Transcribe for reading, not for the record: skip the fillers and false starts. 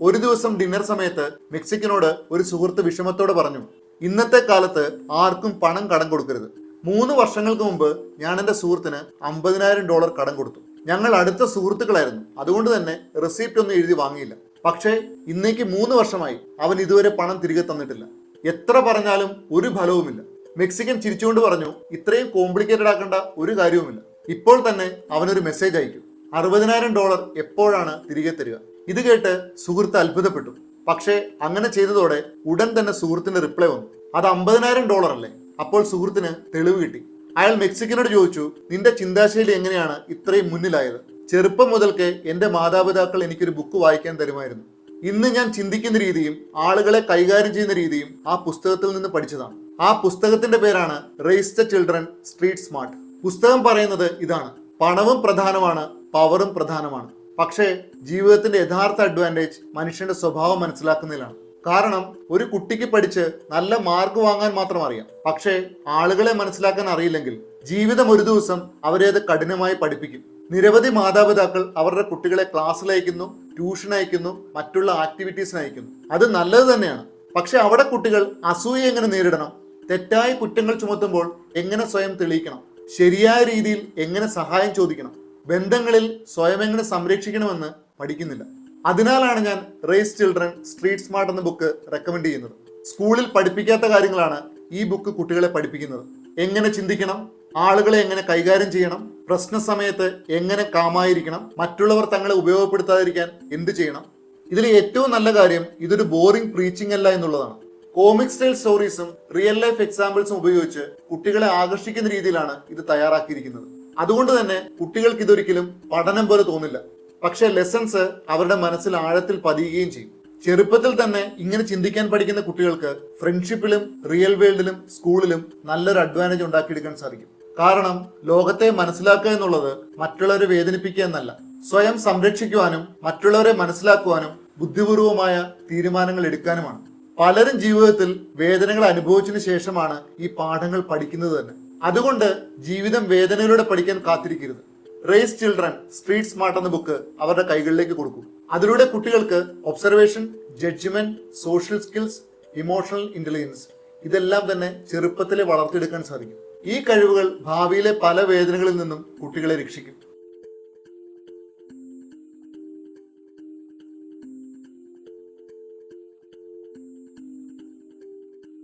ഒരു ദിവസം ഡിന്നർ സമയത്ത് മെക്സിക്കനോട് ഒരു സുഹൃത്ത് വിഷമത്തോടെ പറഞ്ഞു, ഇന്നത്തെ കാലത്ത് ആർക്കും പണം കടം കൊടുക്കരുത്. 3 വർഷങ്ങൾക്ക് മുമ്പ് ഞാൻ എൻ്റെ സുഹൃത്തിന് $50,000 കടം കൊടുത്തു. ഞങ്ങൾ അടുത്ത സുഹൃത്തുക്കളായിരുന്നു. അതുകൊണ്ട് തന്നെ റെസിപ്റ്റ് ഒന്നും എഴുതി വാങ്ങിയില്ല. പക്ഷേ ഇന്നേക്ക് 3 വർഷമായി അവൻ ഇതുവരെ പണം തിരികെ തന്നിട്ടില്ല. എത്ര പറഞ്ഞാലും ഒരു ഫലവുമില്ല. മെക്സിക്കൻ ചിരിച്ചുകൊണ്ട് പറഞ്ഞു, ഇത്രയും കോംപ്ലിക്കേറ്റഡ് ആക്കേണ്ട ഒരു കാര്യവുമില്ല. ഇപ്പോൾ തന്നെ അവനൊരു മെസ്സേജ് അയക്കും. $60,000 എപ്പോഴാണ് തിരികെ തരിക? ഇത് കേട്ട് സുഹൃത്ത് അത്ഭുതപ്പെട്ടു. പക്ഷേ അങ്ങനെ ചെയ്തതോടെ ഉടൻ തന്നെ സുഹൃത്തിന്റെ റിപ്ലൈ വന്നു, അത് $50,000 അല്ലേ? അപ്പോൾ സുഹൃത്തിന് തെളിവ് കിട്ടി. അയാൾ മെക്സിക്കനോട് ചോദിച്ചു, നിന്റെ ചിന്താശൈലി എങ്ങനെയാണ് ഇത്രയും മുന്നിലായത്? ചെറുപ്പം മുതൽക്കേ എന്റെ മാതാപിതാക്കൾ എനിക്കൊരു ബുക്ക് വായിക്കാൻ തരുമായിരുന്നു. ഇന്ന് ഞാൻ ചിന്തിക്കുന്ന രീതിയും ആളുകളെ കൈകാര്യം ചെയ്യുന്ന രീതിയും ആ പുസ്തകത്തിൽ നിന്ന് പഠിച്ചതാണ്. ആ പുസ്തകത്തിന്റെ പേരാണ് raise the children street smart. പുസ്തകം പറയുന്നത് ഇതാണ്: പണവും പ്രധാനമാണ്, പവറും പ്രധാനമാണ്. പക്ഷേ ജീവിതത്തിന്റെ യഥാർത്ഥ അഡ്വാൻറ്റേജ് മനുഷ്യന്റെ സ്വഭാവം മനസ്സിലാക്കുന്നതിലാണ്. കാരണം ഒരു കുട്ടിക്ക് പഠിച്ച് നല്ല മാർക്ക് വാങ്ങാൻ മാത്രം അറിയാം. പക്ഷേ ആളുകളെ മനസ്സിലാക്കാൻ അറിയില്ലെങ്കിൽ ജീവിതം ഒരു ദിവസം അവരെ അത് കഠിനമായി പഠിപ്പിക്കും. നിരവധി മാതാപിതാക്കൾ അവരുടെ കുട്ടികളെ ക്ലാസ്സിൽ അയക്കുന്നു, ട്യൂഷൻ അയക്കുന്നു, മറ്റുള്ള ആക്ടിവിറ്റീസിന് അയക്കുന്നു. അത് നല്ലത് തന്നെയാണ്. പക്ഷെ അവിടെ കുട്ടികൾ അസൂയ എങ്ങനെ നേരിടണം, തെറ്റായ കുറ്റങ്ങൾ ചുമത്തുമ്പോൾ എങ്ങനെ സ്വയം തെളിയിക്കണം, ശരിയായ രീതിയിൽ എങ്ങനെ സഹായം ചോദിക്കണം, ബന്ധങ്ങളിൽ സ്വയം എങ്ങനെ സംരക്ഷിക്കണമെന്ന് പഠിക്കുന്നില്ല. അതിനാലാണ് ഞാൻ റേസ് ചിൽഡ്രൻ സ്ട്രീറ്റ് സ്മാർട്ട് എന്ന ബുക്ക് റെക്കമെൻഡ് ചെയ്യുന്നത്. സ്കൂളിൽ പഠിപ്പിക്കാത്ത കാര്യങ്ങളാണ് ഈ ബുക്ക് കുട്ടികളെ പഠിപ്പിക്കുന്നത്. എങ്ങനെ ചിന്തിക്കണം, ആളുകളെ എങ്ങനെ കൈകാര്യം ചെയ്യണം, പ്രശ്ന സമയത്ത് എങ്ങനെ കാമായിരിക്കണം, മറ്റുള്ളവർ തങ്ങളെ ഉപയോഗപ്പെടുത്താതിരിക്കാൻ എന്ത് ചെയ്യണം. ഇതിൽ ഏറ്റവും നല്ല കാര്യം ഇതൊരു ബോറിംഗ് പ്രീച്ചിങ് അല്ല എന്നുള്ളതാണ്. കോമിക് സ്റ്റൈൽ സ്റ്റോറീസും റിയൽ ലൈഫ് എക്സാമ്പിൾസും ഉപയോഗിച്ച് കുട്ടികളെ ആകർഷിക്കുന്ന രീതിയിലാണ് ഇത് തയ്യാറാക്കിയിരിക്കുന്നത്. അതുകൊണ്ട് തന്നെ കുട്ടികൾക്ക് ഇതൊരിക്കലും പഠനം പോലെ തോന്നില്ല. പക്ഷെ ലെസൺസ് അവരുടെ മനസ്സിൽ ആഴത്തിൽ പതിയുകയും ചെയ്യും. ചെറുപ്പത്തിൽ തന്നെ ഇങ്ങനെ ചിന്തിക്കാൻ പഠിക്കുന്ന കുട്ടികൾക്ക് ഫ്രണ്ട്ഷിപ്പിലും റിയൽ വേൾഡിലും സ്കൂളിലും നല്ലൊരു അഡ്വാൻറ്റേജ് ഉണ്ടാക്കിയെടുക്കാൻ സാധിക്കും. കാരണം ലോകത്തെ മനസ്സിലാക്കുക എന്നുള്ളത് മറ്റുള്ളവരെ വേദനിപ്പിക്കുക എന്നല്ല, സ്വയം സംരക്ഷിക്കുവാനും മറ്റുള്ളവരെ മനസ്സിലാക്കുവാനും ബുദ്ധിപൂർവമായ തീരുമാനങ്ങൾ എടുക്കാനുമാണ്. പലരും ജീവിതത്തിൽ വേദനകൾ അനുഭവിച്ചതിന് ശേഷമാണ് ഈ പാഠങ്ങൾ പഠിക്കുന്നത് തന്നെ. അതുകൊണ്ട് ജീവിതം വേദനയിലൂടെ പഠിക്കാൻ കാത്തിരിക്കരുത്. റേസ് ചിൽഡ്രൻ സ്ട്രീറ്റ് സ്മാർട്ട് എന്ന ബുക്ക് അവരുടെ കൈകളിലേക്ക് കൊടുക്കും. അതിലൂടെ കുട്ടികൾക്ക് observation, judgement, social skills, emotional intelligence ഇതെല്ലാം തന്നെ ചെറുപ്പത്തിലെ വളർത്തിയെടുക്കാൻ സാധിക്കും. ഈ കഴിവുകൾ ഭാവിയിലെ പല വേദനകളിൽ നിന്നും കുട്ടികളെ രക്ഷിക്കും.